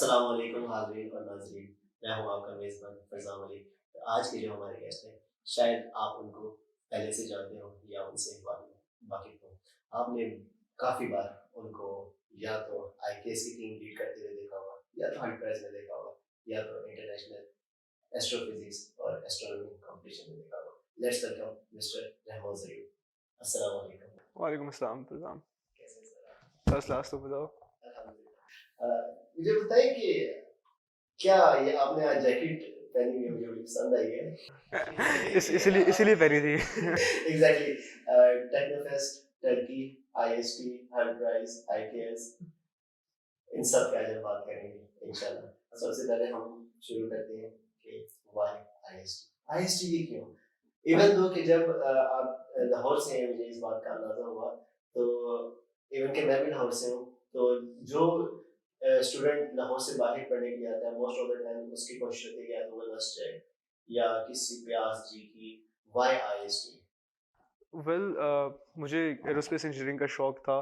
अस्सलाम वालेकुम हाज़रीन और नाज़रीन। मैं हूँ आपका मेज़बान फ़रज़ान अली। तो आज के जो हमारे गेस्ट हैं, शायद आप उनको पहले से जानते हो या उनसे वाकिफ़ हो। आपने काफ़ी बार उनको या तो आईकेएस की टीम लीड करते हुए देखा होगा, या तो हंट प्राइज़ में देखा होगा, या तो इंटरनेशनल एस्ट्रोफ़िज़िक्स और एस्ट्रोनॉमी कॉम्पिटिशन में देखा होगा। Let's welcome mister Rahman Zaheer. अस्सलाम वालेकुम। वालेकुम अस्सलाम फैज़ान। कैसे हैं सर आप? फर्स्ट क्लास तो बताओ। मुझे बताइए कि क्या ये आपने आज जैकेट पहनी हुई है, मुझे बड़ी पसंद आई है। इस इसीलिए इसीलिए पहनी थी। Exactly Teknofest, Turkey, IST, Hult prize, IKS इन सब की आज हम बात करेंगे इंशाल्लाह। सबसे पहले हम शुरू करते हैं कि व्हाई आईएसटी? आईएसटी ये क्यों? इवन दो कि जब आप लाहौर से हैं, मुझे इस बात का अंदाज़ा हुआ, तो इवन कि मैं भी लाहौर से हूँ, तो जो स्टूडेंट लाहौर से बाहर पढ़ने के लिए आता है, मोस्ट ऑफ द टाइम उसकी कोशिश होती है कि या तो वो नर्स जाए या किसी प्यास जी की। Why IST? मुझे एरोस्पेस इंजीनियरिंग का शौक था।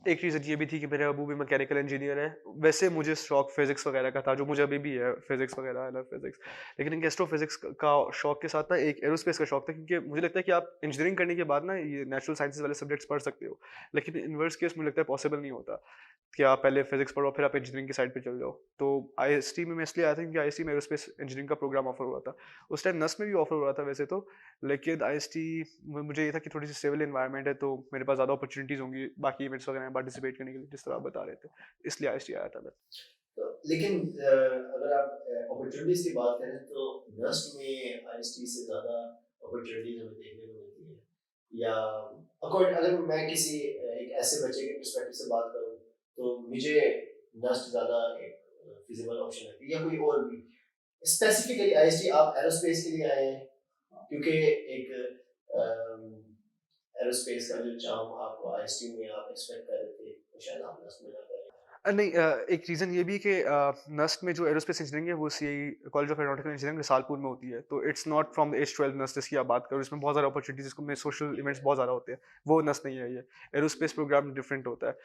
एक रीज़न ये भी थी कि मेरे अबू भी मैकेनिकल इंजीनियर हैं। वैसे मुझे शौक फिज़िक्स वगैरह का था, जो मुझे अभी भी है, फिज़िक्स वगैरह, आई लव फिज़िक्स। लेकिन एक एस्ट्रोफिज़िक्स का शौक के साथ ना एक एरोस्पेस का शौक था, क्योंकि मुझे लगता है कि आप इंजीनियरिंग करने के बाद ना ये नेचुरल साइंसेज़ वाले सब्जेक्ट्स पढ़ सकते हो। लेकिन इनवर्स केस मुझे लगता है पॉसिबल नहीं होता कि आप पहले फिज़िक्स पढ़ो फिर आप इंजीनियरिंग की साइड पे चले जाओ। तो आईएसटी में मैं इसलिए आया था क्योंकि आईएसटी में एरोस्पेस इंजीनियरिंग का प्रोग्राम ऑफ़र हुआ था। उस टाइम नस्ट में भी ऑफ़र हो रहा था वैसे तो, लेकिन आईएसटी में मुझे ये था कि थोड़ी-सी सिविल एनवायरनमेंट है, तो मेरे पास ज़्यादा अपॉर्च्युनिटीज़ होंगी बाकी इवेंट्स वगैरह में पार्टिसिपेट करने के लिए, जिस तरह आप बता रहे थे। इसलिए आईएसटी आया था मैं। तो लेकिन अगर आप अपॉर्चुनिटीज़ की बात करें तो नस्ट में आईएसटी से ज़्यादा अपॉर्चुनिटीज़ हमें देखने को मिलती है। या अगर मैं किसी एक ऐसे बच्चे के पर्सपेक्टिव से बात करूँ, तो मुझे नस्ट ज़्यादा एक फिज़िबल ऑप्शन लगती है, या कोई और भी। स्पेसिफिकली आईएसटी आप एरोस्पेस के लिए आए हैं, क्योंकि एक अम, एरोस्पेस का जो चार्म आपको आईएसटी में आप एक्सपेक्ट कर रहे थे, वो शायद आप नस्ट में ना करें। नहीं, एक रीज़न ये भी है कि नस्ट में जो एरोस्पेस इंजीनियरिंग है वो CIE college of aeronautical engineering Risalpur में होती है। तो it's not from the age 12 NUST जिसकी आप बात करो, इसमें बहुत ज़्यादा अपॉर्चुनिटीज़, इसमें सोशल इवेंट्स बहुत ज़्यादा होते हैं। वो नस्ट नहीं है ये। एरोस्पेस प्रोग्राम डिफरेंट होता है।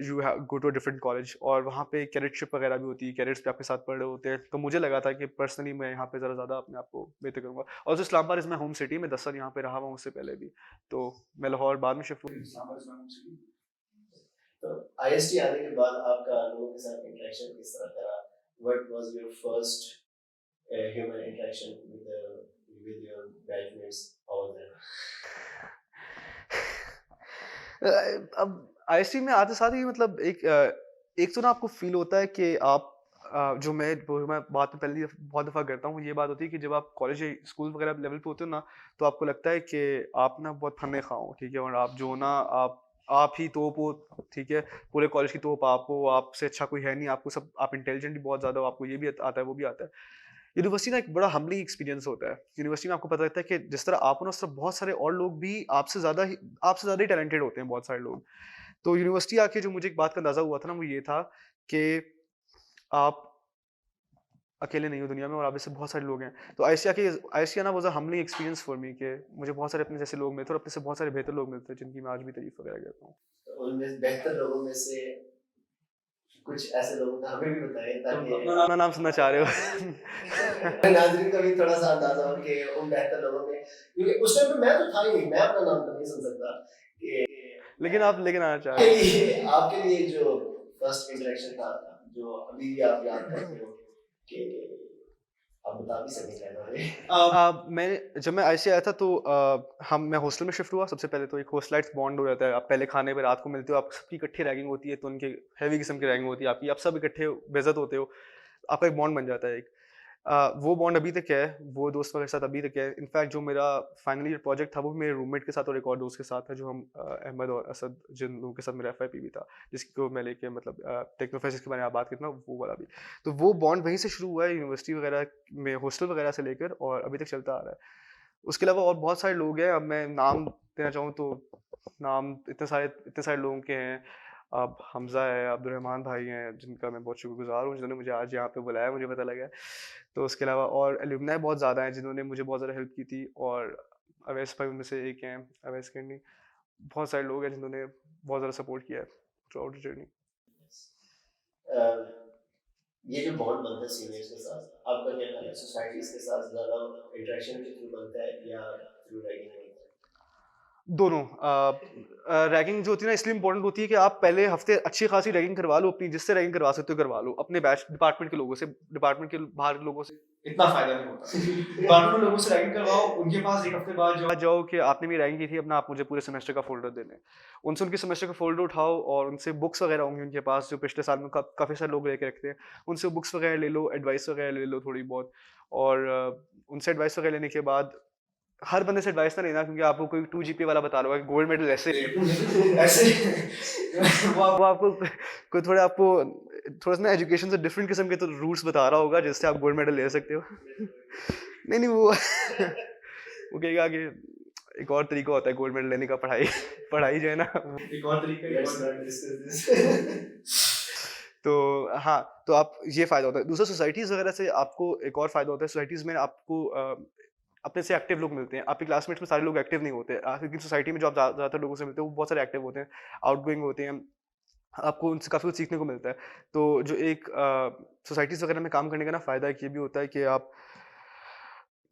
You have go to a different college और वहाँ पे कैडेटशिप वगैरह भी होती है, कैडेट्स भी आपके साथ पढ़ रहे होते हैं। तो मुझे लगा था कि पर्सनली मैं यहाँ पे ज़रा ज़्यादा अपने आप को बेहतर करूँगा। और जो Islamabad is my home city, मैं 10 साल यहाँ पे रहा हुआ हूँ उससे पहले भी। तो मैं लाहौर बाद में शिफ्ट हुआ। Islamabad is my home city. तो आईएसटी आने के बाद आपका लोगों के साथ इंटरेक्शन किस तरह का रहा? What was your first human interaction with your batchmates? How was that? अब आईएसटी में आते साथ ही मतलब एक तो ना आपको फ़ील होता है कि आप जो मैं बात में पहली बहुत दफ़ा करता हूँ, ये बात होती है कि जब आप कॉलेज या स्कूल वगैरह लेवल पे होते हो ना, तो आपको लगता है कि आप ना बहुत फन्ने-खा हो, ठीक है? और आप जो ना आप ही तोप हो, ठीक है? पूरे कॉलेज की तोप आप हो, आपसे अच्छा कोई है नहीं, आप इंटेलिजेंट भी बहुत ज़्यादा हो, आपको ये भी आता है, वो भी आता है। यूनिवर्सिटी ना एक बड़ा हम्बलिंग एक्सपीरियंस होता है। यूनिवर्सिटी में आपको पता लगता है कि जिस तरह आप हो ना, उस तरह बहुत सारे और लोग भी आपसे ज़्यादा ही टैलेंटेड होते हैं, बहुत सारे लोग। तो यूनिवर्सिटी आके जो मुझे एक बात का अंदाज़ा हुआ था ना, वो ये था कि आप अकेले नहीं हो दुनिया में और आप जैसे बहुत सारे लोग हैं। तो आईसीएसई ना was a humbling experience for me कि मुझे बहुत सारे अपने जैसे लोग मिलते हैं और अपने से बहुत सारे बेहतर लोग मिलते हैं, जिनकी मैं आज भी तारीफ़ वगैरह करता हूँ। उनमें बेहतर लोगों में से कुछ ऐसे लोगों का हमें भी बताएँ, तो ताकि अपना नाम सुनना चाह रहे हो? नाज़रीन को भी थोड़ा-सा अंदाज़ा हो कि उन बेहतर लोगों में, क्योंकि उस टाइम पे मैं तो था ही नहीं, मैं अपना नाम तो नहीं सुन सकता कि लेकिन आप लेकिन आना चाह रहे हो। आपके लिए जो फर्स्ट इंटरेक्शन था, जो अभी भी आप याद करते हो, कि आप बता भी सकें क्या था ये? जब मैं आईसीए आया था तो मैं हॉस्टल में शिफ्ट हुआ। सबसे पहले तो एक हॉस्टलाइट्स बॉन्ड हो जाता है। आप पहले खाने पे रात को मिलते हो, आप सबकी इकट्ठी रैगिंग होती है, तो उनकी हेवी किस्म की रैगिंग होती है आपकी, आप सब इकट्ठे बेइज्जत होते हो, आपका एक बॉन्ड बन जाता है एक। वो बॉन्ड अभी तक है, वो दोस्त वगैरह के साथ अभी तक है। इनफैक्ट जो मेरा फाइनल ईयर प्रोजेक्ट था, वो मेरे रूममेट के साथ और एक और दोस्त के साथ है, जो हम अहमद और असद, जिन लोगों के साथ मेरा एफआईपी भी था, जिसको मैं लेके मतलब टेक्नोफेस्ट के बारे में आप बात करते ना, वो वाला भी। तो वो बॉन्ड वहीं से शुरू हुआ है, यूनिवर्सिटी वगैरह में हॉस्टल वगैरह से लेकर, और अभी तक चलता आ रहा है। उसके अलावा और बहुत सारे लोग हैं, अब मैं नाम देना चाहूँ तो नाम इतने सारे लोगों के हैं। अब हमज़ा है, अब्दुर्रहमान भाई हैं, जिनका मैं बहुत शुक्रगुज़ार हूँ, जिन्होंने मुझे आज यहाँ पे बुलाया, मुझे पता लगा है। तो उसके अलावा और एलुमनाई बहुत ज़्यादा हैं, जिन्होंने मुझे बहुत ज़्यादा हेल्प की थी, और अवैस भाई उनमें से एक हैं, अवैस करनी। बहुत सारे लोग हैं जिन्होंने बहुत ज़्यादा सपोर्ट किया है थ्रू आउट द जर्नी। अ, ये जो बॉन्ड बनता है सीनियर्स के साथ, आपका क्या ख्याल है? सोसाइटीज़ के साथ ज़्यादा इंटरेक्शन के थ्रू बनता है या थ्रू रैगिंग बनता है? दोनों रैगिंग जो होती है ना इसलिए इम्पोर्टेंट होती है कि आप पहले हफ्ते अच्छी खासी रैगिंग करवा लो अपनी, जिससे रैगिंग करवा सकते हो करवा लो अपने बैच डिपार्टमेंट के लोगों से, डिपार्टमेंट के बाहर के लोगों से इतना फायदा नहीं होता। डिपार्टमेंट के लोगों से रैगिंग करवाओ, उनके पास एक हफ्ते बाद जाओ कि आपने भी रैगिंग की थी, अपना आप मुझे पूरे सेमेस्टर का फोल्डर देने, उनसे उनके सेमेस्टर का फोल्डर उठाओ और उनसे बुक्स वगैरह होंगी उनके पास जो पिछले साल में काफ़ी सारे लोग लेके रखते हैं, उनसे बुक्स वगैरह ले लो, एडवाइस वगैरह ले लो थोड़ी बहुत, और उनसे एडवाइस वगैरह लेने के बाद हर बंदे से एडवाइस ना लेना, क्योंकि आपको कोई 2 जीपीए वाला बता रहा होगा कि गोल्ड मेडल ऐसे ऐसे वो आपको कोई थोड़ा आपको थोड़ा-सा ना एजुकेशन से डिफरेंट किस्म के तो रूट्स बता रहा होगा जिससे आप गोल्ड मेडल ले सकते हो। नहीं, नहीं वो वो कहेगा कि एक और तरीका होता है गोल्ड मेडल लेने का, पढ़ाई पढ़ाई जो है ना वो एक और तरीका है, एक लेट्स और नॉट डिस्कस दिस। तो हाँ, तो आप ये फ़ायदा होता है। दूसरा सोसाइटीज़ वगैरह से आपको एक और फ़ायदा होता है, सोसाइटीज़ में आपको अपने से एक्टिव लोग मिलते हैं। आपके क्लासमेट्स में सारे लोग एक्टिव नहीं होते। क्योंकि सोसाइटी में जो आप ज़्यादातर लोगों से मिलते हो, वो बहुत सारे एक्टिव होते हैं, आउटगोइंग होते हैं। आपको उनसे काफ़ी कुछ सीखने को मिलता है। तो जो एक सोसाइटीज़ वगैरह में काम करने का ना फ़ायदा एक ये भी होता है कि आप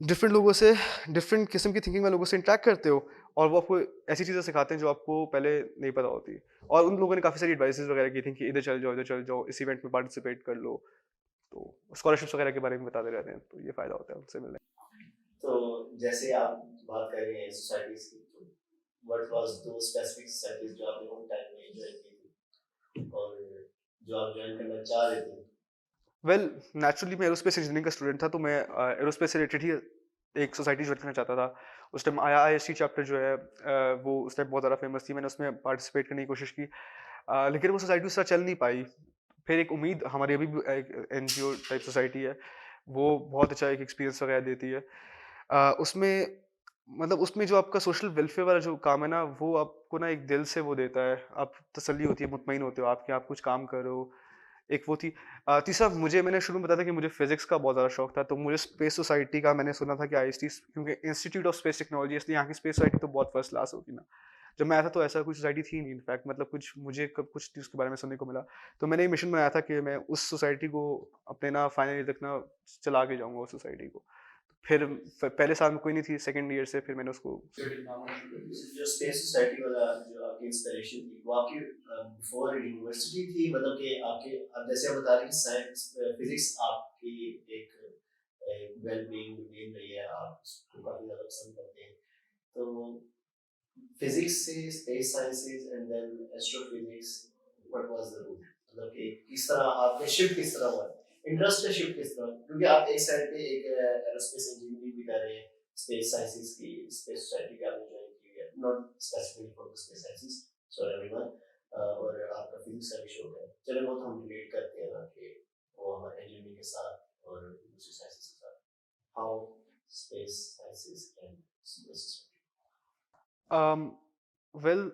डिफरेंट लोगों से, डिफरेंट किस्म की थिंकिंग वाले लोगों से इंटरैक्ट करते हो और वो आपको ऐसी चीज़ें सिखाते हैं जो आपको पहले नहीं पता होती। और उन लोगों ने काफ़ी सारी एडवाइसेज़ वगैरह की थी कि इधर चल जाओ, इस इवेंट में पार्टिसिपेट कर लो। तो स्कॉलरशिप्स वगैरह के बारे में बताते रहते हैं, तो ये फ़ायदा होता है उनसे मिलने तो जैसे आप बात कर रहे हैं सोसाइटीज़ की, तो what was those specific societies जो आपने उन टाइम में जॉइन की थी और जो आप जॉइन करना चाह रहे थे? वेल नेचुरली मैं एरोस्पेस इंजीनियरिंग का स्टूडेंट था, तो मैं एरोस्पेस से रिलेटेड ही एक सोसाइटी ज्वाइन करना चाहता था। उस टाइम आईआईएससी चैप्टर जो है वो उस टाइम बहुत ज़्यादा फेमस थी, मैंने उसमें पार्टिसिपेट करने की कोशिश की। लेकिन वो सोसाइटी उस तरह चल नहीं पाई। फिर एक उम्मीद हमारी अभी भी एक एनजीओ टाइप सोसाइटी है, वो बहुत अच्छा एक एक्सपीरियंस वगैरह देती है। उसमें मतलब उसमें जो आपका सोशल वेलफेयर वाला जो काम है ना, वो आपको ना एक दिल से वो देता है। आप तसल्ली होती है, मुतमईन होते हो आप कि आप कुछ काम कर रहे हो। एक वो थी। तीसरा मैंने शुरू में बताया था कि मुझे फिज़िक्स का बहुत ज़्यादा शौक था, तो मुझे स्पेस सोसाइटी का मैंने सुना था कि आईएसटी, क्योंकि इंस्टीट्यूट ऑफ स्पेस टेक्नोलॉजी, इसलिए यहाँ की स्पेस सोसाइटी तो बहुत फर्स्ट क्लास होगी ना। जब मैं आया था तो ऐसा कोई सोसाइटी थी नहीं इनफैक्ट, मतलब कुछ मुझे कब कुछ चीज़ के बारे में सुनने को मिला। तो मैंने ये मिशन बनाया था कि मैं उस सोसाइटी को अपने ना फाइनल ईयर तक ना चला के जाऊँगा उस सोसाइटी को। फिर पहले साल में कोई नहीं थी, सेकंड ईयर से फिर मैंने उसको जो स्पेस सोसाइटी वाला जो आपकी इंस्पिरेशन थी, वो आपकी बिफोर यूनिवर्सिटी थी? मतलब कि आपके, अब जैसे आप बता रहे हैं कि साइंस फिजिक्स आपकी एक वेल बीइंग रूटीन रही है, आप उसको काफी ज्यादा पसंद करते हैं, तो फिजिक्स से space sciences and then astrophysics, what was the route? मतलब कि किस तरह आपने शिफ्ट किस तरह हुआ, इंटरेस्ट का शिफ्ट किस तरह, क्योंकि आप एक साइड पे एक एरोस्पेस इंजीनियरिंग भी कर रहे हैं, स्पेस साइंसेज की स्पेस सोसाइटी का आपने ज्वाइन की है, not specifically for the space sciences, so everyone, और आपका फिजिक्स का भी शौक है, चलो वो तो हम रिलेट करते हैं ना कि वो हमारे इंजीनियरिंग के साथ और दूसरी साइंसेज के साथ, how space sciences and space. Well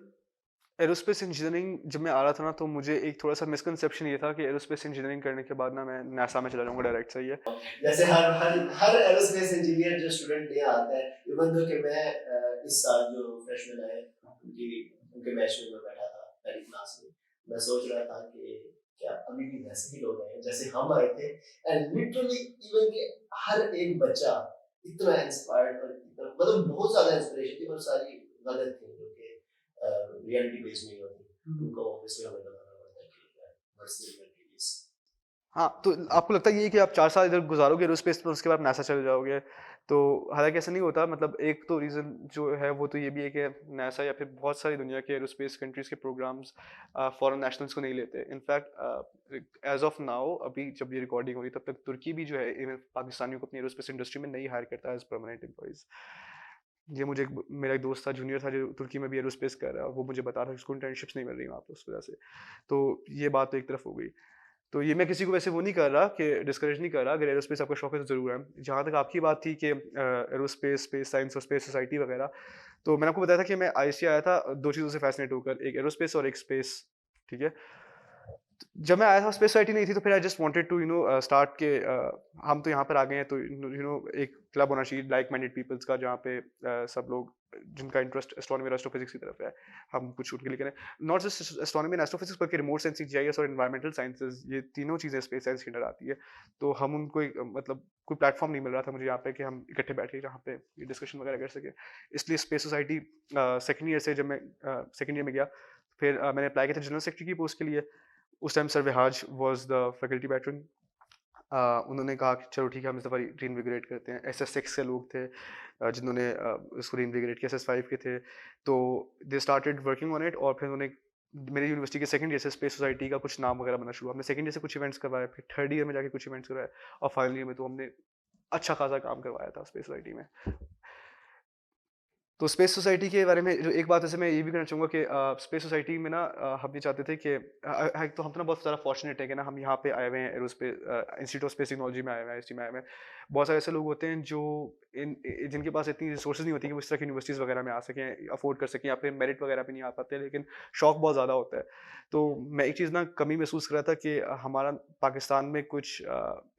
aerospace engineering जब मैं आ रहा था ना, तो मुझे एक थोड़ा-सा मिसकंसेप्शन ये था कि एरोस्पेस इंजीनियरिंग करने के बाद ना मैं नासा में चला जाऊँगा डायरेक्ट, सही है। जैसे हर हर हर एरोस्पेस इंजीनियर जो स्टूडेंट नया आता है, इवन दो कि मैं इस साल जो फ्रेशमैन आए उनकी उनके बैच में मैं बैठा था पहली क्लास में, मैं सोच रहा था कि क्या अभी भी वैसे ही लोग हैं जैसे हम आए थे, एंड लिटरली इवन के हर एक बच्चा इतना इंस्पायर्ड और इतना, मतलब बहुत ज्यादा इंस्पिरेशन थी, और सारी गलत थी जो कि रियलिटी बेस्ड नहीं होती, उनको ऑब्वियसली हमें बताना पड़ता है कि व्हाट्स द रियलिटी इज। हाँ, तो आपको लगता है ये कि आप 4 साल इधर गुज़ारोगे एरोस्पेस में, उसके बाद नासा चले जाओगे। तो हालाँकि ऐसा नहीं होता, मतलब एक तो रीज़न जो है वो तो ये भी है कि नासा या फिर बहुत सारी दुनिया के एरोस्पेस कंट्रीज़ के प्रोग्राम्स फॉरेन नेशनल्स को नहीं लेते। इनफैक्ट एज़ ऑफ नाउ, अभी जब ये रिकॉर्डिंग हो रही है तब तक तुर्की भी जो है इवन पाकिस्तानियों को अपनी एरोस्पेस इंडस्ट्री में नहीं हायर करता एज़ परमानेंट एम्प्लॉइज़। ये मुझे मेरा एक दोस्त था, जूनियर था, जो तुर्की में भी एरोस्पेस कर रहा है, वो मुझे बता रहा है कि उसको इंटर्नशिप्स नहीं मिल रही वहाँ पे उस वजह से। तो ये बात तो एक तरफ हो गई। तो ये मैं किसी को वैसे वो नहीं कर रहा कि डिस्करेज नहीं कर रहा, अगर एरोस्पेस आपका शौक है तो ज़रूर है। जहाँ तक आपकी बात थी कि एरोस्पेस, स्पेस साइंस और स्पेस सोसाइटी वगैरह, तो मैंने आपको बताया था कि मैं आईएससी आया था 2 चीज़ों से फ़ैसिनेट होकर, एक एरोस्पेस और एक स्पेस, ठीक है? जब मैं आया था स्पेस सोसाइटी नहीं थी तो फिर I just wanted to start के हम तो यहाँ पर आ गए हैं तो एक क्लब होना चाहिए लाइक माइंडेड पीपल्स का जहाँ पे सब लोग जिनका इंटरेस्ट एस्ट्रोनॉमी और एस्ट्रोफिजिक्स की तरफ है हम कुछ उनके लिए करें not just astronomy and astrophysics बल्कि रिमोट सेंसिंग जीआईएस और एनवायरमेंटल साइंसेज ये तीनों चीज़ें स्पेस साइंस के अंदर आती है तो हम उनको मतलब कोई प्लेटफॉर्म नहीं मिल रहा था मुझे यहाँ पे कि हम इकट्ठे बैठ के जहाँ पे ये डिस्कशन वगैरह कर सके इसलिए स्पेस सोसाइटी सेकेंड ईयर से जब मैं सेकेंड ईयर में गया फिर मैंने अप्लाई किया था जनरल सेक्रेटरी की पोस्ट के लिए उस time sir Vihaj was the faculty patron उन्होंने कहा कि चलो ठीक है हम इस दफ़ा रीइन्विगरेट करते हैं SS6 के लोग थे जिन्होंने उसको रीइन्विगरेट किया SS5 के थे तो they started working on it और फिर उन्होंने मेरी यूनिवर्सिटी के सेकंड ईयर से स्पेस सोसाइटी का कुछ नाम वगैरह बनना शुरू हुआ हमने सेकंड ईयर से कुछ इवेंट्स करवाए फिर थर्ड ईयर में जाके कुछ इवेंट्स करवाए और फाइनल ईयर में तो हमने अच्छा खासा काम करवाया था स्पेस सोसाइटी में तो स्पेस सोसाइटी के बारे में जो एक बात वैसे मैं ये भी कहना चाहूँगा कि स्पेस सोसाइटी में ना हम ये चाहते थे कि एक तो हम तो ना बहुत ज़्यादा फॉर्चुनेट है कि ना हम यहाँ पे आए हुए हैं aerospace institute of space technology में आए हुए हैं IST में आए हुए हैं बहुत सारे ऐसे लोग होते हैं जो जिनके पास इतनी रिसोर्सेज नहीं होती कि वो इस तरह की यूनिवर्सिटीज़ वगैरह में आ सकें अफोर्ड कर सकें या फिर मेरिट वगैरह पे नहीं आ पाते लेकिन शौक बहुत ज़्यादा होता है तो मैं एक चीज़ ना कमी महसूस कर रहा था कि हमारा पाकिस्तान में कुछ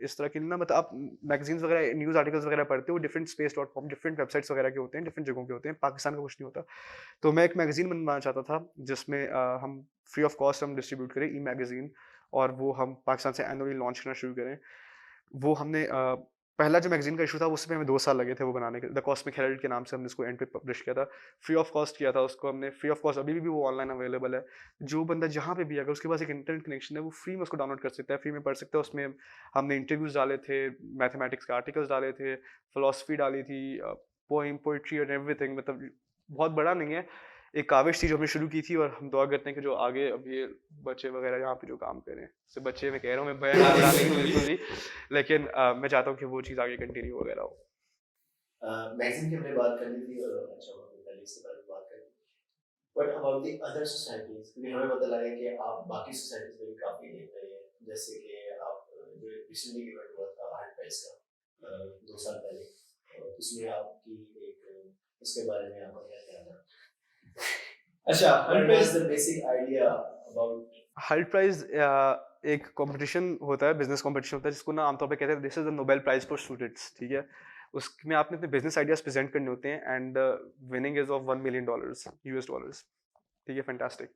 इस तरह की ना मतलब आप मैगजीन्स वगैरह न्यूज़ आर्टिकल्स वगैरह पढ़ते हो डिफरेंट space.com डिफरेंट वेबसाइट्स वगैरह के होते हैं डिफरेंट जगहों के होते हैं पाकिस्तान का कुछ नहीं होता तो मैं एक मैगजीन बनवाना चाहता था जिसमें हम फ्री ऑफ कॉस्ट हम डिस्ट्रीब्यूट करें मैगजीन और वो हम पाकिस्तान से एनुअली लॉन्च करना शुरू करें वो हमने पहला जो मैगजीन का इशू था उसमें हमें 2 साल लगे थे वो बनाने के द कॉस्मिक हेराल्ड के नाम से हमने उसको एंड पे पब्लिश किया था फ्री ऑफ कॉस्ट किया था उसको हमने फ्री ऑफ कॉस्ट अभी भी वो ऑनलाइन अवेलेबल है जो बंदा जहाँ पे भी अगर उसके पास एक इंटरनेट कनेक्शन है वो फ्री में उसको डाउनलोड कर सकता है फ्री में पढ़ सकता है उसमें हमने इंटरव्यूज डाले थे मैथमेटिक्स के आर्टिकल्स डाले थे फिलोसफी डाली थी पोइम पोइट्री और एवरीथिंग मतलब बहुत बड़ा नहीं है एक काविश थी जो हमने शुरू की थी और हम दुआ करते हैं कि जो आगे अब ये बच्चे वगैरह यहाँ पे जो काम करें से बच्चे मैं कह रहा हूँ मैं बयान नहीं हूँ बिल्कुल भी लेकिन मैं चाहता हूँ कि वो चीज़ आगे कंटिन्यू वगैरह हो मैगजीन की हमने बात कर ली थी और अच्छा हुआ कि पहले इसके बारे में बात करें but about the other societies क्योंकि हमें पता लगा कि आप बाकी सोसाइटीज में भी काफी देख रहे हैं जैसे कि आप जो रिसेंटली इवेंट हुआ था हार्ट प्राइज का 2 साल पहले उसमें आपकी एक उसके बारे में आपका क्या ख्याल है अच्छा what was the basic idea about Hult prize एक कंपटीशन होता है बिजनेस कंपटीशन होता है जिसको ना आमतौर पे कहते हैं this is the Nobel prize for students ठीक है उसमें आपने अपने बिजनेस आइडियाज प्रेजेंट करने होते हैं and winning is of $1 million US ठीक है फैंटास्टिक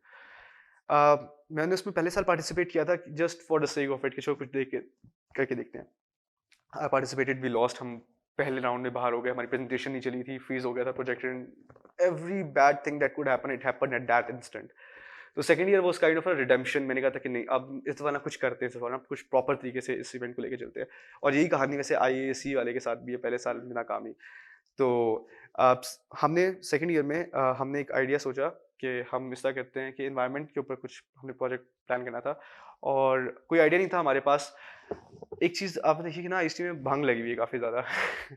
मैंने उसमें पहले साल पार्टिसिपेट किया था just for the sake of it कि चलो कुछ देख के करके देखते हैं आई पार्टिसिपेटेड वी लॉस्ट हम पहले राउंड में बाहर हो गए हमारी प्रेजेंटेशन नहीं चली थी फ्रीज हो गया था projected every bad thing that could happen it happened at that instant तो second year was kind of a redemption मैंने कहा था कि नहीं अब इस दफा ना कुछ करते हैं इस दफा ना कुछ प्रॉपर तरीके से इस इवेंट को लेके चलते हैं और यही कहानी वैसे IAC वाले के साथ भी है पहले साल में नाकामी तो हमने सेकंड ईयर में हमने एक आइडिया सोचा कि हम इस तरह करते हैं कि एनवायरनमेंट के ऊपर कुछ हमने प्रोजेक्ट प्लान करना था और कोई आइडिया नहीं था हमारे पास एक चीज़ आपने देखी कि ना IST में भंग लगी हुई है काफ़ी ज़्यादा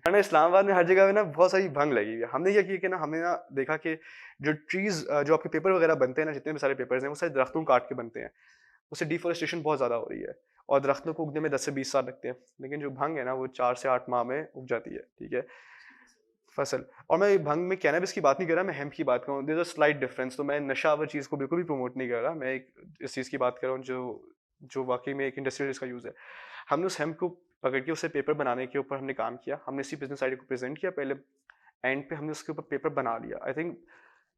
ना इस्लामाबाद में हर जगह में ना बहुत सारी भंग लगी हुई है हमने क्या किया कि ना हमने ना देखा कि जो ट्रीज जो आपके पेपर वगैरह बनते हैं ना जितने भी सारे पेपर्स हैं वो सारे दरख्तों को काट के बनते हैं उससे डिफॉरेस्टेशन बहुत ज़्यादा हो रही है और दरख्तों को उगने में 10 से 20 साल लगते हैं लेकिन जो भंग है ना वो 4 से 8 माह में उग जाती है ठीक है फसल और मैं भंग में कैनबिस की बात नहीं कर रहा मैं हेम्प की बात कर रहा हूँ there is a slight difference तो मैं नशावर चीज़ को बिल्कुल भी प्रमोट नहीं कर रहा मैं एक इस चीज़ की बात कर रहा हूँ जो जो वाकई में एक इंडस्ट्रियल इसका यूज़ है हमने उस हेम्प को पकड़ के उसे पेपर बनाने के ऊपर हमने काम किया हमने इसी बिजनेस आइडिया को प्रेजेंट किया पहले एंड पे हमने उसके ऊपर पेपर बना लिया I think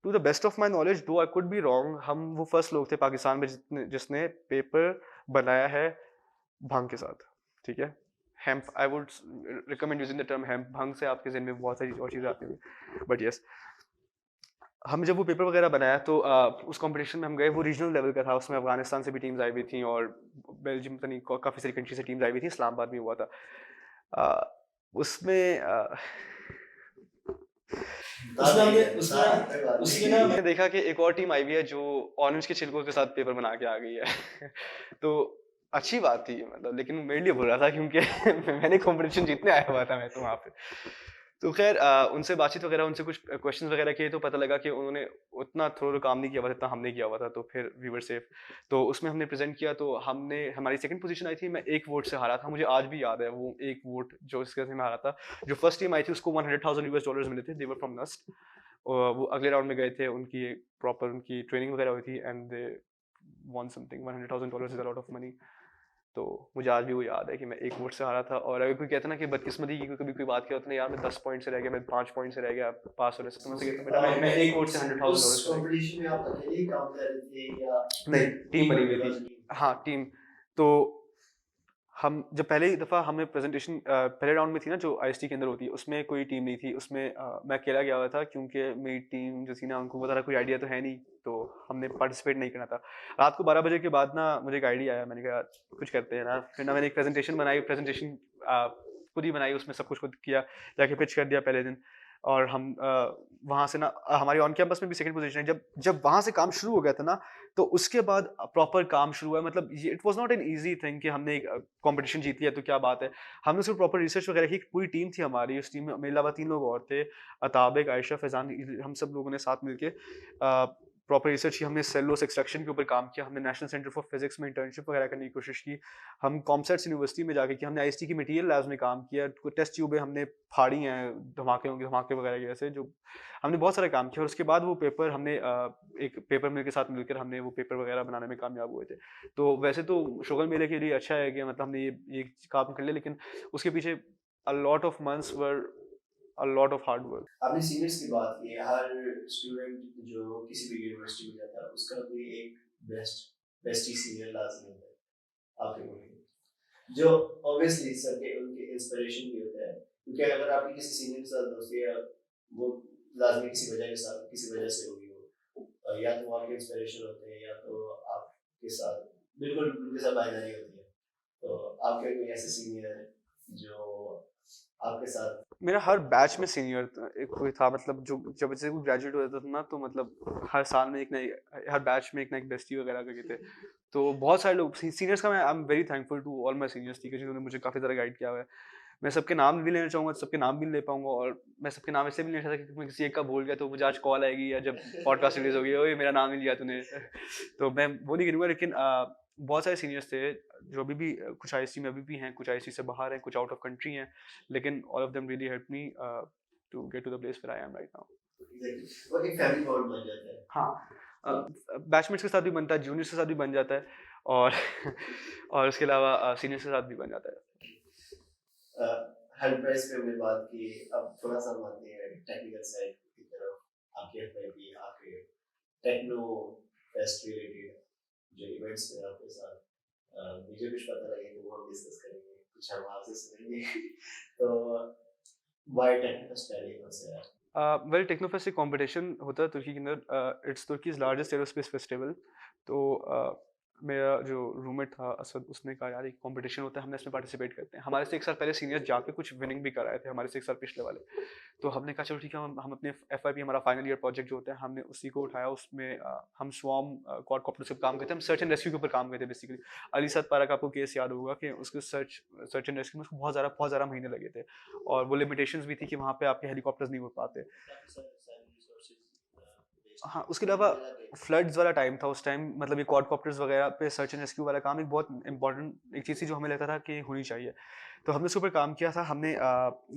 to the best of my knowledge though I could be wrong हम वो फर्स्ट लोग थे पाकिस्तान में जिसने पेपर बनाया है भांग के साथ ठीक है hemp I would recommend using the term hemp भांग से आपके जहन में बहुत सारी और चीज़ें आती हैं बट यस हम जब वो पेपर वगैरह बनाया तो उस कंपटीशन में हम गए वो रीजनल लेवल का था उसमें अफगानिस्तान से भी टीम्स आई हुई थी और बेल्जियम तो नहीं काफ़ी सारी कंट्री से टीम्स आई हुई थी इस्लामाबाद में हुआ था उसमें मैंने देखा कि एक और टीम आई हुई है जो ऑरेंज के छिलकों के साथ पेपर बना के आ गई है तो अच्छी बात थी मतलब लेकिन मेरे लिए बुरा था क्योंकि मैंने कंपटीशन जीतने आया हुआ था मैं तो वहाँ पे तो खैर उनसे बातचीत वगैरह उनसे कुछ क्वेश्चंस वगैरह किए तो पता लगा कि उन्होंने उतना थोड़ा काम नहीं किया हुआ था जितना हमने किया हुआ था तो फिर वी वर सेफ तो उसमें हमने प्रेजेंट किया तो हमने हमारी सेकंड पोजीशन आई थी मैं एक वोट से हारा था मुझे आज भी याद है वो एक वोट जो इसके से मैं हारा था जो फर्स्ट टीम आई थी उसको $100,000 मिले थे दे वर फ्रॉम नस्ट और वो अगले राउंड में गए थे उनकी प्रॉपर उनकी ट्रेनिंग वगैरह हुई थी and they won something. $100,000 is a lot of money. तो मुझे आज भी वो याद है कि मैं एक वोट से हारा था, और अगर कोई कहता ना कि बदकिस्मती की, कभी कोई बात किया होता ना, यार मैं 10 पॉइंट से रह गया, मैं 5 पॉइंट से रह गया पास होने से, तो मैं उससे कहता बेटा मैं एक वोट से $100,000 उस से रह गया। कंपटीशन में आप अकेले ही काम कर रहे थे या नहीं, टीम बनी हुई बनी थी। थी? हाँ, टीम। तो हम जब पहली दफ़ा हमें प्रेजेंटेशन पहले राउंड में थी ना, जो आईएसटी के अंदर होती है, उसमें कोई टीम नहीं थी। उसमें मैं अकेला गया हुआ था, क्योंकि मेरी टीम जो थी ना, उनको बहुत ज़्यादा कोई आइडिया तो है नहीं, तो हमने पार्टिसिपेट नहीं करना था। रात को 12 बजे के बाद ना मुझे एक आइडिया आया, मैंने कहा कुछ करते हैं ना। फिर ना मैंने एक प्रेजेंटेशन बनाई, प्रेजेंटेशन खुद ही बनाई, उसमें सब कुछ खुद किया, जाके पिच कर दिया पहले दिन। और हम वहाँ से ना हमारी ऑन कैंपस में भी सेकंड पोजीशन है। जब जब वहाँ से काम शुरू हो गया था ना, तो उसके बाद प्रॉपर काम शुरू हुआ। मतलब ये it was not an easy thing कि हमने एक कॉम्पिटिशन जीत लिया तो क्या बात है। हमने उसमें प्रॉपर रिसर्च वगैरह की, पूरी टीम थी हमारी। उस टीम में मेरे अलावा 3 लोग और थे, अताबिक, आयशा, फैज़ान, हम सब लोगों ने साथ मिलके प्रॉपर रिसर्च की। हमने सेलुलोज एक्सट्रैक्शन के ऊपर काम किया, हमने नेशनल सेंटर फॉर फिजिक्स में इंटर्नशिप वगैरह करने की कोशिश की। हम कॉमसेट्स यूनिवर्सिटी में जाके किया, हमने आईएसटी की मटीरियल लैब्स में काम किया, टेस्ट ट्यूबें हमने फाड़ी हैं, धमाके वगैरह की वजह से, जो हमने बहुत सारा काम किया। और उसके बाद वो पेपर हमने एक पेपर मिल के साथ मिलकर हमने वो पेपर वगैरह बनाने में कामयाब हुए थे। तो वैसे तो शुगर मेले के लिए अच्छा है कि मतलब हमने ये काम कर लिया, लेकिन उसके पीछे a lot of months were a lot of hard work. आपने सीनियर्स की बात की। हर स्टूडेंट जो किसी भी यूनिवर्सिटी में जाता है उसका कोई एक बेस्टी सीनियर लाजमी होता है आपके मुल्क में, जो ऑब्वियसली सबके उनके इंस्पिरेशन भी होता है, क्योंकि अगर आपकी किसी सीनियर के साथ दोस्ती है, वो लाजमी किसी वजह से होगी वो, या तो वो आपके इंस्पिरेशन होते हैं या तो आपके साथ बिल्कुल उनके साथ बाइनरी होती है। तो आपके कोई ऐसे सीनियर जो आपके साथ? मेरा हर बैच में सीनियर एक कोई था, मतलब जो जब से कोई ग्रेजुएट हो जाता था ना, तो मतलब हर साल में एक नई, हर बैच में एक ना एक बेस्टी वगैरह करके थे। तो बहुत सारे लोग सीनियर्स का, मैं I am very thankful to all my seniors, ठीक है, जिन्होंने मुझे काफ़ी ज़्यादा गाइड किया हुआ है। मैं सबके नाम भी लेना चाहूँगा, सबके नाम भी नहीं ले पाऊँगा, और मैं सबके नाम ऐसे भी नहीं ले सकता, क्योंकि मैं किसी एक का भूल गया तो मुझे आज कॉल आएगी, या जब पॉडकास्ट रिलीज़ होगी, ओए मेरा नाम ही लिया तूने। तो मैं वो नहीं करूँगा, लेकिन बहुत सारे सीनियर्स थे जो अभी भी कुछ आईएससी में अभी भी हैं, कुछ आईएससी से बाहर हैं, कुछ आउट ऑफ कंट्री हैं, लेकिन all of them really help me to get to the place where I am right now. Exactly, वो एक फैमिली बॉन्ड बन जाता है। हाँ, बैचमेट्स के साथ भी बनता है, जूनियर्स के साथ भी बन जाता है, और और उसके अलावा सीनियर्स के साथ भी बन जाता है। हेल्प प्राइस पे हमने बात की, अब थोड़ा सा हम आते हैं टेक्निकल साइड की तरफ। आपके एफआईपी, आपके टेक्नो फेस्ट रिलेटेड जो इवेंट्स में आपके साथ मुझे कुछ पता लगे तो वो हम डिस्कस करेंगे, कुछ हम आपसे सुनेंगे। तो वाई टेक्नो फेस्ट पहले कौन से है? वेल, टेक्नोफेस्ट एक कॉम्पिटिशन होता है तुर्की के अंदर, इट्स तुर्कीज लार्जेस्ट एरोस्पेस फेस्टिवल। तो मेरा जो रूममेट था असद, उसने कहा यार एक कॉम्पिटिशन होता है, हमने इसमें पार्टिसिपेट करते हैं। हमारे से एक साल पहले सीनियर्स जाके कुछ विनिंग भी कराए थे, हमारे से एक साल पिछले वाले। तो हमने कहा चलो ठीक है, हम अपने एफआईपी, हमारा फाइनल ईयर प्रोजेक्ट जो होता है, हमने उसी को उठाया। उसमें हम स्वॉर्म क्वाडकॉप्टर से काम करते हैं, हम सर्च एंड रेस्क्यू के ऊपर काम करते हैं बेसिकली। अली सद पारा का आपको केस याद होगा कि उसके सर्च एंड रेस्क्यू में उसको बहुत ज़्यादा महीने लगे थे, और वो लिमिटेशंस भी थी कि वहाँ पे आपके हेलीकॉप्टर्स नहीं उड़ पाते। हाँ, उसके अलावा फ्लड्स वाला टाइम था उस टाइम, मतलब ये क्वाडकॉप्टर्स वगैरह पे सर्च एंड रेस्क्यू वाला काम एक बहुत इंपॉर्टेंट एक चीज़ थी, जो हमें लगता था कि होनी चाहिए। तो हमने उसके ऊपर काम किया था। हमने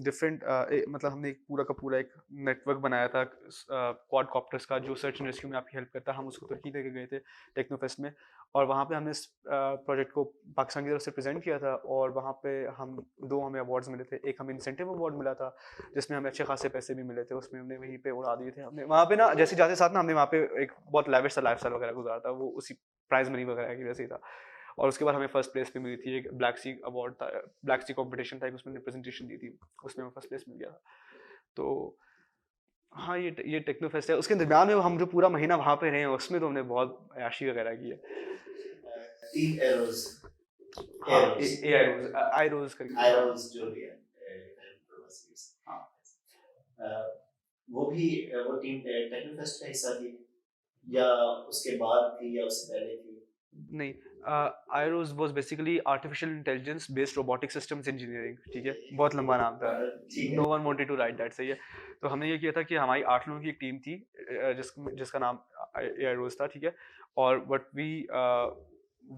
डिफरेंट मतलब हमने एक पूरा का पूरा एक नेटवर्क बनाया था क्वाडकॉप्टर्स का, जो सर्च एंड रेस्क्यू में आपकी हेल्प करता है। हम उसको तुर्की लेके गए थे टेक्नोफेस्ट में, और वहाँ पे हमने इस प्रोजेक्ट को पाकिस्तान की तरफ से प्रेजेंट किया था, और वहाँ पे हमें अवार्ड्स मिले थे। एक हमें इंसेंटिव अवार्ड मिला था, जिसमें हमें अच्छे खासे पैसे भी मिले थे, उसमें हमने वहीं पे उड़ा दिए थे। हमने वहाँ पे ना, जैसे जाते साथ ना, हमने वहाँ पे एक बहुत लैविश सा लाइफस्टाइल वगैरह गुजारा था, वो उसी प्राइज मनी वगैरह की वजह से ही था। और उसके बाद हमें फर्स्ट प्लेस भी मिली थी, एक ब्लैक सी अवार्ड था, ब्लैक सी कॉम्पिटिशन था, उसमें प्रेजेंटेशन दी थी, उसमें हमें फर्स्ट प्लेस मिल गया था। तो हाँ, ये टेक्नो फेस्ट है। उसके दरमियान में हम जो पूरा महीना वहाँ पे रहे हैं, उसमें तो हमने बहुत अय्याशी वगैरह की है। टीम एरोज, हाँ, ए आई रोज करके। आयरोज जो भी है, हाँ, वो भी वो टीम टेक्नो फेस्ट का हिस्सा थी, या उसके बाद थी, या उससे पहले थी? नहीं, आयरोज was basically artificial intelligence based robotic systems engineering, ठीक है, बहुत लंबा नाम था, ठीक है। No one wanted to write that, सही है। तो हमने ये किया था कि हमारी 8 लोगों की एक टीम थी, जिसका नाम आयरोज था, ठीक है। और व्हाट वी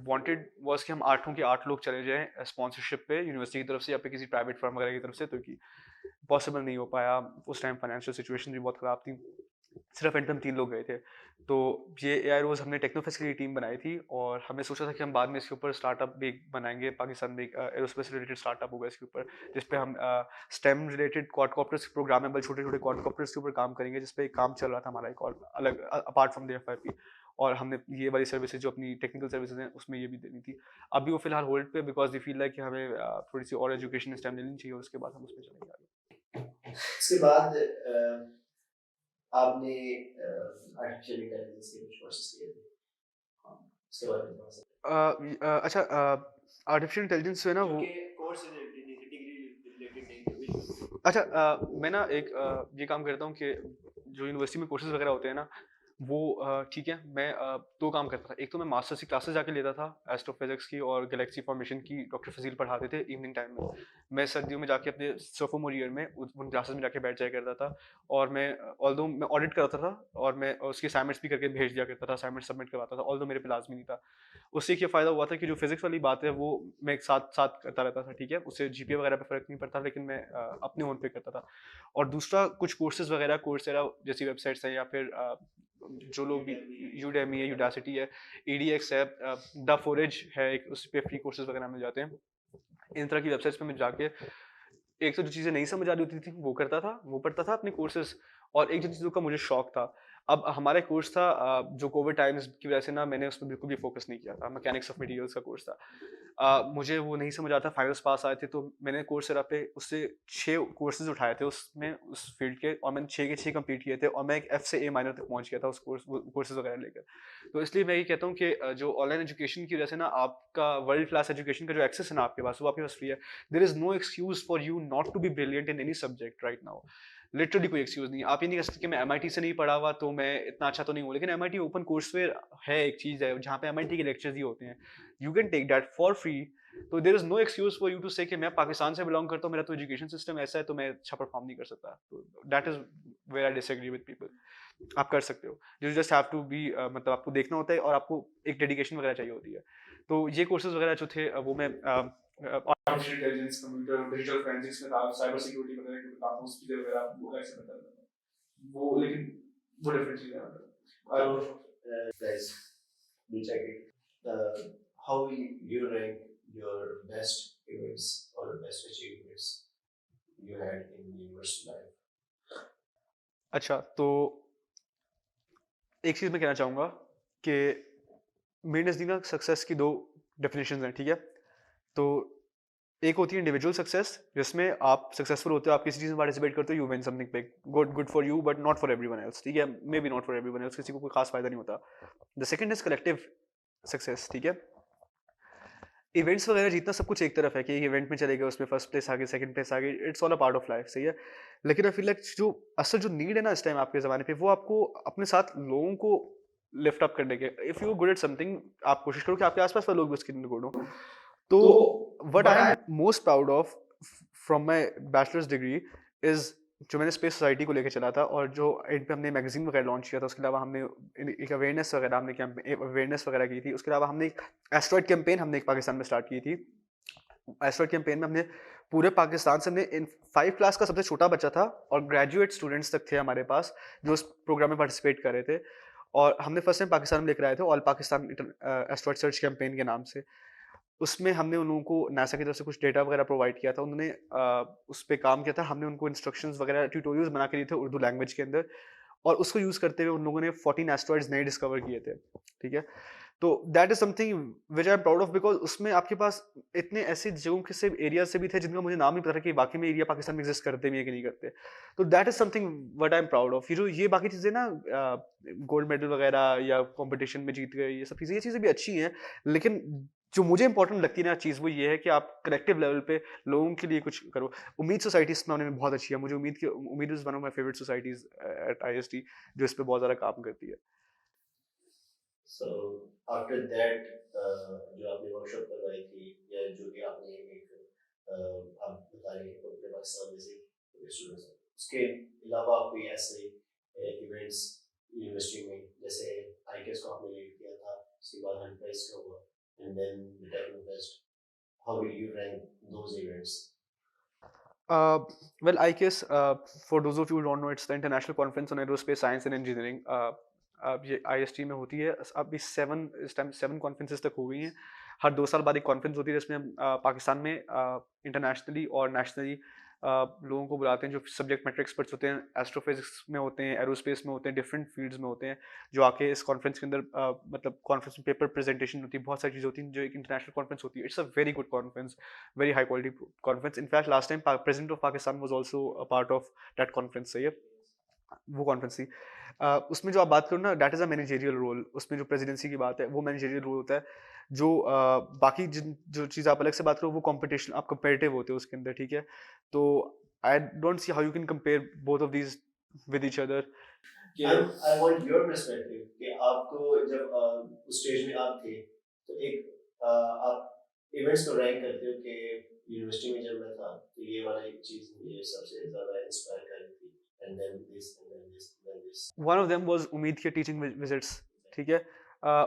वांटेड वाज कि हम 8 के 8 लोग चले जाएं स्पॉन्सरशिप पे, यूनिवर्सिटी की तरफ से या फिर किसी प्राइवेट फर्म वगैरह की तरफ से, तो कि पॉसिबल नहीं हो पाया उस टाइम, फाइनेंशियल सिचुएशन भी बहुत ख़राब थी। सिर्फ एंड हम 3 लोग गए थे। तो ये एआई रोज़ हमने टेक्नोफेस्ट के लिए टीम बनाई थी और हमने सोचा था कि हम बाद में इसके ऊपर स्टार्टअप भी एक बनाएँगे, पाकिस्तान में एक एरोस्पेस रिलेटेड स्टार्टअप होगा इसके ऊपर, जिस पे हम स्टेम रिलेटेड क्वाडकॉप्टर्स, प्रोग्रामेबल छोटे-छोटे क्वाडकॉप्टर्स के ऊपर काम करेंगे, जिस पे एक काम चल रहा था हमारा एक और अलग अपार्ट फ्रॉम द एफआईपी। और हमने ये वाली सर्विसेज जो अपनी टेक्निकल सर्विसेज हैं, उसमें ये भी देनी थी। अभी वो फिलहाल होल्ड पे बिकॉज़ वी फील लाइक कि हमें थोड़ी-सी और एजुकेशन स्टेम लेनी चाहिए और उसके बाद हम उसमें चलेंगे आगे। उसके बाद आपने आर्टिफिशियल इंटेलिजेंस के कुछ कोर्सेज किए थे, उसके बारे में थोड़ा सा अच्छा, आर्टिफिशियल इंटेलिजेंस जो है ना जो वो कि कोर्स डिग्री रिलेटेड नहीं थे, बिल्कुल। अच्छा, मैं ना एक ये काम करता हूँ कि जो यूनिवर्सिटी में कोर्सेज वगैरह होते हैं ना, वो ठीक है, मैं 2 काम करता था। एक तो मैं मास्टर्स की क्लासेस जाके लेता था, एस्ट्रोफिज़िक्स की और गैलेक्सी फॉर्मेशन की, डॉक्टर फज़ील पढ़ाते थे इवनिंग टाइम में। मैं सर्दियों में जाके अपने सोफोमोर ईयर में उन क्लासेस में जाके बैठ जाया करता था और मैं ऑल्दो मैं ऑडिट कराता था और मैं उसकी असाइनमेंट्स भी करके भेज दिया करता था, असाइनमेंट सबमिट करवाता था, ऑल्दो मेरे पे लाज़मी नहीं था। उससे एक ये फ़ायदा हुआ था कि जो फिज़िक्स वाली बात है वो मैं एक साथ-साथ करता रहता था, ठीक है? उससे जीपीए वगैरह पे फ़र्क नहीं पड़ता, लेकिन मैं अपने ओन पे करता था। और दूसरा कुछ कोर्सेज़ वगैरह, कोर्सेरा जैसी वेबसाइट्स हैं या फिर जो लोग भी, यूडेमी है, यूडासिटी है, ईडीएक्स है, द फोरेज है एक, उस पे फ्री कोर्सेज़ वगैरह मिल जाते हैं। इन तरह की वेबसाइट्स पे मैं जाके एक तो जो चीज़ें नहीं समझ आ रही होती थी वो करता था, वो पढ़ता था अपने कोर्सेज़, और एक जिन चीज़ों का मुझे शौक था। अब हमारा एक कोर्स था जो कोविड टाइम्स की वजह से ना मैंने उसमें बिल्कुल भी फ़ोकस नहीं किया था, मैकेनिक्स ऑफ मटीरियल्स का कोर्स था। मुझे वो नहीं समझ आता, फाइनल्स पास आए थे तो मैंने कोर्सेरा पे उससे 6 कोर्सेज़ उठाए थे उसमें, उस फ़ील्ड के, और मैंने 6 के 6 कंप्लीट किए थे और मैं एक एफ से ए माइनर तक पहुँच गया था उस कोर्सेज़ वगैरह लेकर। तो इसलिए मैं ये कहता हूँ कि जो ऑनलाइन एजुकेशन की वजह से ना आपका वर्ल्ड क्लास एजुकेशन का जो एक्सेस है ना आपके पास, वो आपके पास फ्री है। There is no excuse for you not to be brilliant in any subject right now. Literally कोई एक्सक्यूज़ नहीं है। आप ये नहीं कह सकते कि मैं एमआईटी से नहीं पढ़ा हुआ तो मैं इतना अच्छा तो नहीं हूँ। लेकिन एमआईटी ओपन कोर्सवेयर है, एक चीज़ है जहाँ पे एमआईटी के लेक्चर्स ही होते हैं। You can take that for free. तो there is no excuse for you to say कि मैं पाकिस्तान से बिलॉन्ग करता हूँ, मेरा तो एजुकेशन सिस्टम ऐसा है तो मैं अच्छा परफॉर्म नहीं कर सकता। तो that is where I disagree with people. आप कर सकते हो। You just have to be मतलब आपको देखना होता है और आपको एक डेडिकेशन वगैरह चाहिए होती है। तो ये कोर्सेज़ वगैरह जो थे वो मैं artificial intelligence, computer, digital forensics में था, साइबर सिक्योरिटी वगैरह के काम, उस चीज़ें वगैरह वो कैसे करता था। वो लेकिन वो डिफरेंट चीज़ है मतलब। So, guys, do check it. How you rank your best events or best achievements you had in university life? अच्छा, तो एक चीज़ मैं कहना चाहूँगा कि मेरे नज़दीक ना सक्सेस की 2 डेफिनिशंस हैं, ठीक है? तो एक होती है इंडिविजुअल सक्सेस, जिसमें आप सक्सेसफुल होते हो, आप किसी चीज़ में पार्टिसिपेट करते हो, you win something big, good for you but not for everyone else, ठीक है? May be not for everyone else, किसी को कोई खास फ़ायदा नहीं होता। The second is collective success, ठीक है? इवेंट्स वगैरह जीतना सब कुछ एक तरफ है कि एक इवेंट में चले गए, उसमें फर्स्ट प्लेस आ गई, सेकंड प्लेस आ गई, it's all a part of life, सही है। लेकिन आई फील लाइक जो असल जो नीड है ना इस टाइम आपके ज़माने पे, वो आपको अपने साथ लोगों को लिफ्ट अप करने के, if you good at something, आप कोशिश करो कि आपके आसपास वाले लोग भी उसके लिए गुड हो। तो तो व्हाट आई बड़ा am most proud of from my bachelors degree is जो मैंने स्पेस सोसाइटी को लेके चला था, और जो एंड पे हमने मैगज़ीन वगैरह लॉन्च किया था, उसके अलावा हमने एक अवेयरनेस वगैरह हमने अवेयरनेस वगैरह की थी। उसके अलावा हमने एक एस्ट्रॉइड कैंपेन हमने एक पाकिस्तान में स्टार्ट की थी। एस्ट्रॉइड कैंपेन में हमने पूरे पाकिस्तान से, हमने इन 5 क्लास का सबसे छोटा बच्चा था और ग्रेजुएट स्टूडेंट्स तक थे हमारे पास जो उस प्रोग्राम में पार्टिसिपेट कर रहे थे, और हमने फर्स्ट टाइम पाकिस्तान में लेकर आए थे all Pakistan asteroid search campaign के नाम से। उसमें हमने उन लोगों को नासा की तरफ से कुछ डेटा वगैरह प्रोवाइड किया था। उन्होंने उस पे काम किया था। हमने उनको इंस्ट्रक्शंस वगैरह ट्यूटोरियल्स बना के दिए थे उर्दू लैंग्वेज के अंदर, और उसको यूज़ करते हुए उन लोगों ने 14 एस्टेरॉइड्स नए डिस्कवर किए थे। ठीक है? तो that is something which I am proud of, because उसमें आपके पास इतने ऐसी जगहों के से एरियाज़ से भी थे जिनका मुझे नाम नहीं पता था कि वाक़ई में एरिया पाकिस्तान में एग्ज़िस्ट करते भी हैं कि नहीं करते। तो that is something what I am proud of. ये बाकी चीज़ें ना गोल्ड मेडल वगैरह या कॉम्पिटिशन में जीत गए, ये चीज़ें भी अच्छी हैं। लेकिन जो मुझे इम्पोर्टेंट लगती है ना चीज़, वो ये है कि आप कलेक्टिव लेवल पे लोगों के लिए कुछ करो। उम्मीद सोसाइटी इसमें होने में बहुत अच्छी है। मुझे उम्मीद is one of my favourite societies at IST, जो इस पे बहुत ज़्यादा काम करती है। So after that, जो आपने वर्कशॉप करवाई थी या जो भी आपने एक आप बता रहे हैं अपने पाकिस्तान में से स्टूडेंट्स हैं, उसके अलावा कोई ऐसे इवेंट्स यूनिवर्सिटी में, जैसे आईकेएस को आपने लीड किया था, उसके बाद हंटराइज का हुआ, and then the techno fest, how will you rank those events? Well, I guess for those of you who don't know, it's the International Conference on Aerospace Science and Engineering. ये IST में होती है। अभी इस time 7 conferences तक हो गई हैं। हर 2 साल बाद एक कॉन्फ्रेंस होती है जिसमें हम पाकिस्तान में इंटरनेशनली और नेशनली लोगों को बुलाते हैं जो सब्जेक्ट मैटर एक्सपर्ट्स होते हैं, एस्ट्रोफिजिक्स में होते हैं, एरोस्पेस में होते हैं, डिफरेंट फील्ड्स में होते हैं, जो आके इस कॉन्फ्रेंस के अंदर मतलब कॉन्फ्रेंस में पेपर प्रेजेंटेशन होती है, बहुत सारी चीज़ें होती हैं जो एक इंटरनेशनल कॉन्फ्रेंस होती है। It's a very good conference, very high quality conference. In fact, last time President of Pakistan was also a part of that conference. सही है, वो कॉन्फ्रेंस थी। उसमें जो आप बात करो ना, that is a managerial role. उसमें जो प्रेसिडेंसी की बात है वो मैनेजेरियल रोल होता है। जो बाकी जिन जो चीज़ आप अलग से बात करो वो कंपटीशन, आप कंपेरेटिव होते हो उसके अंदर, ठीक है। तो I don't see how you can compare both of these with each other. I want your perspective कि आपको जब उस स्टेज में आप थे तो आप इवेंट्स को रैंक करते हो कि यूनिवर्सिटी में जब मैं था तो ये वाला एक चीज मुझे सबसे ज्यादा इंस्पायर कर रही थी and then this and then this and then this. One of them was उम्मीद के टीचिंग विजिट्स, ठीक है।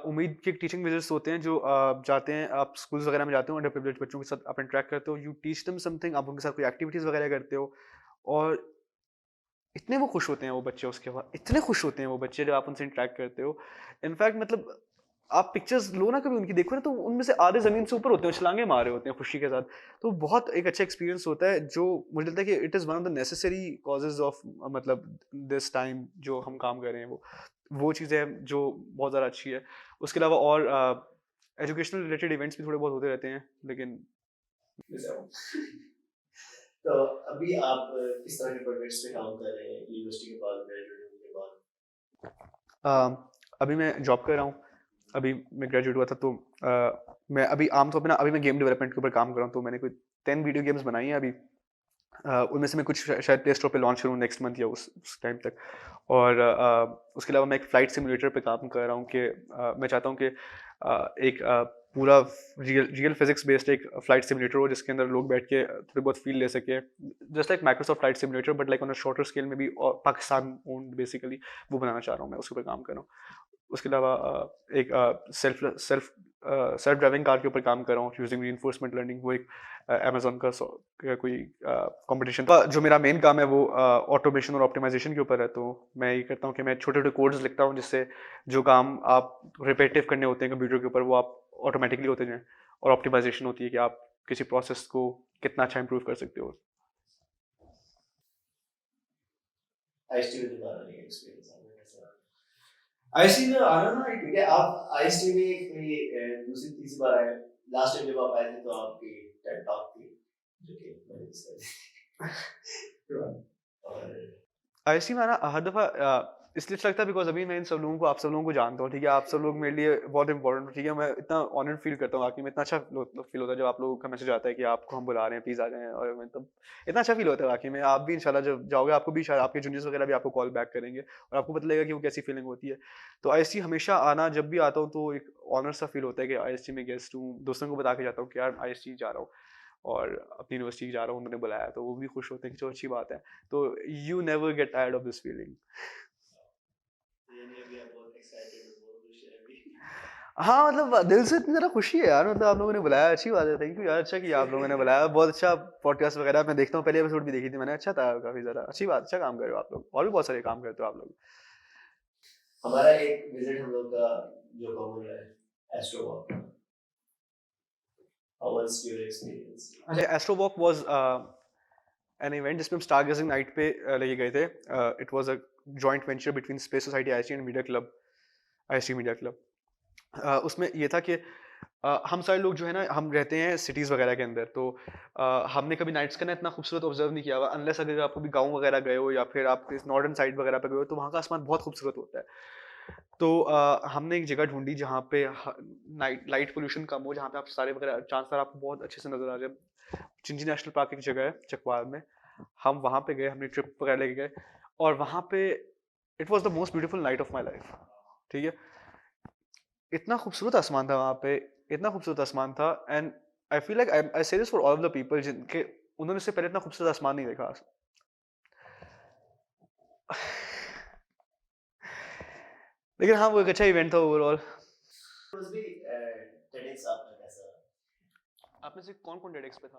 उम्मीद के टीचिंग विजिट्स होते हैं जो जाते हैं, आप स्कूल्स वगैरह में जाते हो, अंडर प्रिविलेज बच्चों के साथ आप इंटरेक्ट करते हो, यू टीच देम समथिंग, आप उनके साथ कोई एक्टिविटीज़ वगैरह करते हो, और इतने वो खुश होते हैं वो बच्चे, उसके बाद इतने खुश होते हैं वो बच्चे जब आप उनसे इंटरेक्ट करते हो। इनफैक्ट मतलब आप पिक्चर्स लो ना कभी उनकी, देखो ना, तो उनमें से आधे ज़मीन से ऊपर होते हैं, छलांगे मार रहे होते हैं खुशी के साथ। तो बहुत एक अच्छा एक्सपीरियंस होता है, जो मुझे लगता है कि it is one of the necessary causes of मतलब दिस टाइम जो हम काम कर रहे हैं, वो चीज़ें हैं जो बहुत ज़्यादा अच्छी है। उसके अलावा और एजुकेशनल रिलेटेड इवेंट्स भी थोड़े बहुत होते रहते हैं, लेकिन तो अभी आप किस तरह के प्रोजेक्ट्स पे काम कर रहे हैं यूनिवर्सिटी के बाद, ग्रेजुएट होने के बाद? अभी मैं जॉब कर रहा हूँ। अभी मैं ग्रेजुएट हुआ था, तो मैं अभी आमतौर पे ना, अभी मैं गेम डेवलपमेंट के ऊपर काम कर रहा हूँ। तो मैंने कोई 10 वीडियो गेम्स बनाई हैं अभी। उनमें से मैं कुछ शायद प्ले स्टोर पे लॉन्च करूँ नेक्स्ट मंथ या उस टाइम तक। और उसके अलावा मैं एक फ़्लाइट सिमुलेटर पे काम कर रहा हूँ कि मैं चाहता हूँ कि एक पूरा रियल फिजिक्स बेस्ड एक फ़्लाइट सिमुलेटर हो जिसके अंदर लोग बैठ के थोड़ी बहुत फ़ील ले सके, just like Microsoft flight simulator, but like on a shorter scale में भी, और पाकिस्तान ओन्ड बेसिकली। वो बनाना चाह रहा हूँ मैं, उसके ऊपर काम कर रहा हूँ। उसके अलावा एक सेल्फ ड्राइविंग कार के ऊपर काम कर रहा हूँ यूजिंग रीइंफोर्समेंट लर्निंग। वो एक अमेजोन का कोई कंपटीशन था। जो मेरा मेन काम है वो ऑटोमेशन और ऑप्टिमाइजेशन के ऊपर है। तो मैं ये करता हूँ कि मैं छोटे छोटे कोड्स लिखता हूँ जिससे जो काम आप रिपीटिव करने होते हैं कंप्यूटर के ऊपर वो आप ऑटोमेटिकली होते जाएं, और ऑप्टिमाइजेशन होती है कि आप किसी प्रोसेस को कितना अच्छा इंप्रूव कर सकते हो। आईएसटी में दोबारा नहीं एक्सपीरियंस आपने कैसा रहा? आईसी में आना ना एक क्योंकि आप आईएसटी में कोई दूसरी तीसरी बार आए। लास्ट टाइम जब आप आए थे तो आपकी टेड टॉक थी जो कि मैंने मिस कर दी। और आईसी में आना हर दफ़ा इसलिए अच्छा लगता है बिकॉज अभी मैं इन सब लोगों को, आप सब लोगों को जानता हूँ, ठीक है। आप सब लोग मेरे लिए बहुत इंपॉर्टेंट हो, ठीक है। मैं इतना ऑनर्ड फील करता हूँ, वाकई में इतना अच्छा फील होता है जब आप लोगों का मैसेज आता है कि आपको हम बुला रहे हैं, प्लीज़ आ जाएं। और मतलब इतना अच्छा फील होता है वाकई में। आप भी इंशाल्लाह जब जाओगे, आपको भी शायद आपके जूनियर्स वगैरह भी आपको कॉल बैक करेंगे और आपको पता लगेगा कि वो कैसी फीलिंग होती है। तो आईएसटी हमेशा आना, जब भी आता हूँ तो एक ऑनर सा फील होता है कि आईएसटी में गेस्ट हूँ। दोस्तों को बता के जाता हूँ कि यार आईएसटी जा रहा हूँ और अपनी यूनिवर्सिटी जा रहा हूँ, उन्होंने बुलाया, तो वो भी खुश होते हैं कि चलो अच्छी बात है। तो you never get tired of this feeling. यानी अभी आप बहुत एक्साइटेड हो, बहुत खुश हैं अभी। हाँ, मतलब दिल से इतनी ज़्यादा खुशी है यार, मतलब आप लोगों ने बुलाया, अच्छी बात है। थैंक यू यार, अच्छा किया आप लोगों ने बुलाया। बहुत अच्छा पॉडकास्ट वगैरह मैं देखता हूँ, पहले एपिसोड भी देखी थी मैंने, अच्छा था काफ़ी ज़्यादा। अच्छी बात, अच्छा काम कर रहे हो आप लोग, और भी बहुत सारे काम करते हो आप लोग। हमारा एक विजिट हम लोग का जो कॉमन है astro walk. How was your experience? Astro walk was an event जिसमें हम स्टार गेजिंग नाइट पे लेके गए थे। It was a joint venture between space society IST and media club, IST media club. उसमें ये था कि हम सारे लोग जो है ना, हम रहते हैं सिटीज़ वगैरह के अंदर। तो हमने कभी नाइट स्काई ना इतना खूबसूरत ऑब्जर्व नहीं किया हुआ, अनलेस अगर आप कभी गाँव वगैरह गए हो या फिर आप इस नॉर्दर्न साइड वगैरह पे गए हो, तो वहाँ का आसमान बहुत खूबसूरत होता है। तो हमने एक जगह ढूंढी जहाँ पे नाइट लाइट पोल्यूशन कम हो, जहाँ पे आप सारे वगैरह चांद तारा आपको बहुत अच्छे से नजर आ जाए। चिंजी नेशनल पार्क एक जगह है चकवाल में, हम वहाँ पे गए, हमने ट्रिप वगैरह लेके गए, और वहाँ पे it was the most beautiful night of my life, ठीक है। इतना खूबसूरत आसमान था वहाँ पे, इतना खूबसूरत आसमान था। And I feel like I say this for all of the people जिनके उन्होंने इससे पहले इतना खूबसूरत आसमान नहीं देखा। लेकिन हाँ, वो एक अच्छा इवेंट था ओवरऑल। वाज भी टेडेक्स आपका कैसा? आप में से कौन कौन डेडेक्स पे था?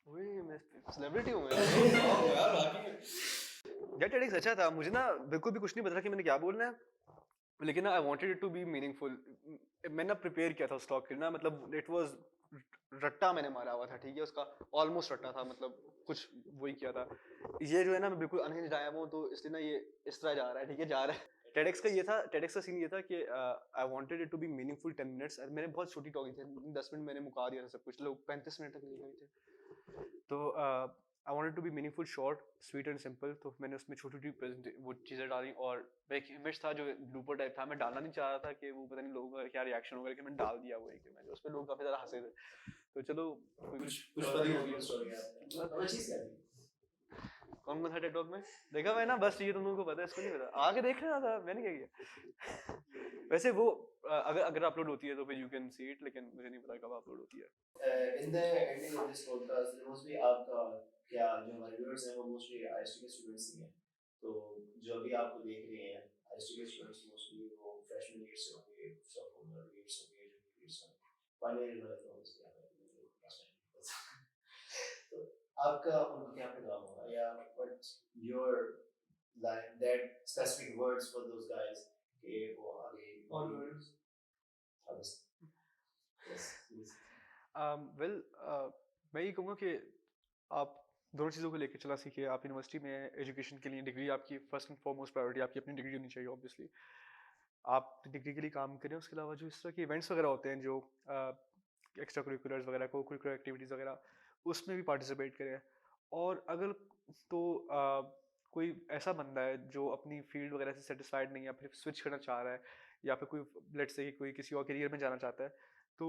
वही मैं सेलिब्रिटी हूँ मैं वाह यार बाकी यार TEDx अच्छा था मुझे ना बिल्कुल भी कुछ नहीं पता था कि मैंने क्या बोलना है लेकिन ना I wanted it to be meaningful मैंने ना प्रिपेयर किया था उस टॉक के लिए ना मतलब इट वाज रट्टा मैंने मारा हुआ था ठीक है उसका ऑलमोस्ट रट्टा था मतलब कुछ वही किया था ये जो है ना मैं बिल्कुल अनहिंज्ड आया हूँ तो इसलिए ना ये इस तरह जा रहा है ठीक है जा रहा है TEDx का सीन ये था कि I wanted it to be meaningful 10 minutes मैंने बहुत छोटी टॉक थी 10 मिनट मैंने मुका दिया था सब कुछ लोग 35 मिनट तक ले गए थे तो I wanted to be meaningful short sweet and simple तो मैंने उसमें छोटी छोटी वो चीज़ें डाली और एक इमेज था जो ब्लूपर टाइप था मैं डालना नहीं चाह रहा था कि वो पता नहीं लोगों का क्या रिएक्शन होगा लेकिन मैंने डाल दिया वो एक इमेज उस पर लोग काफ़ी ज़्यादा हंसे थे तो चलो कुछ पता नहीं होगी स्टोरी है तो चीज क्या थी कौन कौन था टेकटॉक में देखा मैं ना बस ये तुम लोगों को पता है इसको नहीं पता आगे देख रहा था मैंने क्या किया वैसे वो अगर अगर अपलोड होती है तो फिर यू कैन सी इट लेकिन मुझे नहीं पता कब अपलोड होती है in the ending of this podcast mostly आपका क्या जो हमारे viewers हैं वो mostly IST के students ही हैं तो जो भी आपको देख रहे हैं IST के students mostly वो freshman year से होंगे sophomore year से होंगे junior year से होंगे final year वाले तो obviously तो आपका उनको क्या पैगाम होगा या what your like that specific words for those guys कि वो आगे all words obviously yes please well मैं ये कहूँगा कि आप दोनों चीज़ों को लेकर चला सीखिए आप यूनिवर्सिटी में एजुकेशन के लिए डिग्री आपकी फर्स्ट एंड फॉरमोस्ट प्रायोरिटी आपकी अपनी डिग्री होनी चाहिए ऑब्वियसली आप डिग्री के लिए काम करें उसके अलावा जो इस तरह के इवेंट्स वगैरह होते हैं जो एक्स्ट्रा करिकुलर्स वगैरह को करिकुलर एक्टिविटीज़ वगैरह उसमें भी पार्टिसिपेट करें और अगर तो कोई ऐसा बंदा है जो अपनी फील्ड वगैरह से सेटिस्फाइड नहीं है या फिर स्विच करना चाह रहा है या फिर कोई लेट्स से कोई किसी और करियर में जाना चाहता है तो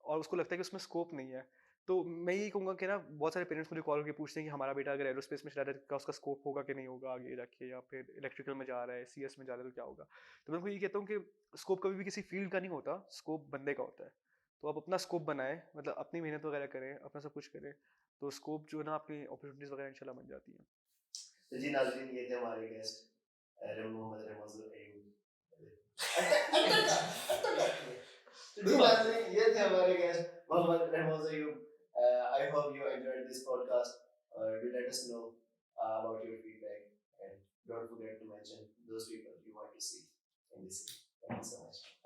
और उसको लगता है कि उसमें स्कोप नहीं है तो मैं यही कहूँगा कि ना बहुत सारे पेरेंट्स मुझे कॉल करके पूछते हैं कि हमारा बेटा अगर एरोस्पेस में चला रहा है तो उसका स्कोप होगा कि नहीं होगा आगे जाके या फिर इलेक्ट्रिकल में जा रहा है CS में जा रहा है तो क्या होगा तो मैं उनको ये कहता हूँ कि स्कोप कभी भी किसी फील्ड का नहीं होता स्कोप बंदे का होता है तो आप अपना स्कोप बनाएं मतलब अपनी मेहनत वगैरह करें अपना सब कुछ करें तो स्कोप जो है ना आपकी अपॉर्चुनिटीज वगैरह इंशाल्लाह बन जाती हैं तो जी नाज़रीन ये थे हमारे गेस्ट मोहम्मद रमज़ुल अयूब जी नाज़रीन ये थे हमारे guest Mohammad Ramzul Ayub I hope you enjoyed this podcast do let us know about your feedback and don't forget to mention those people you want to see in this. Thank you so much.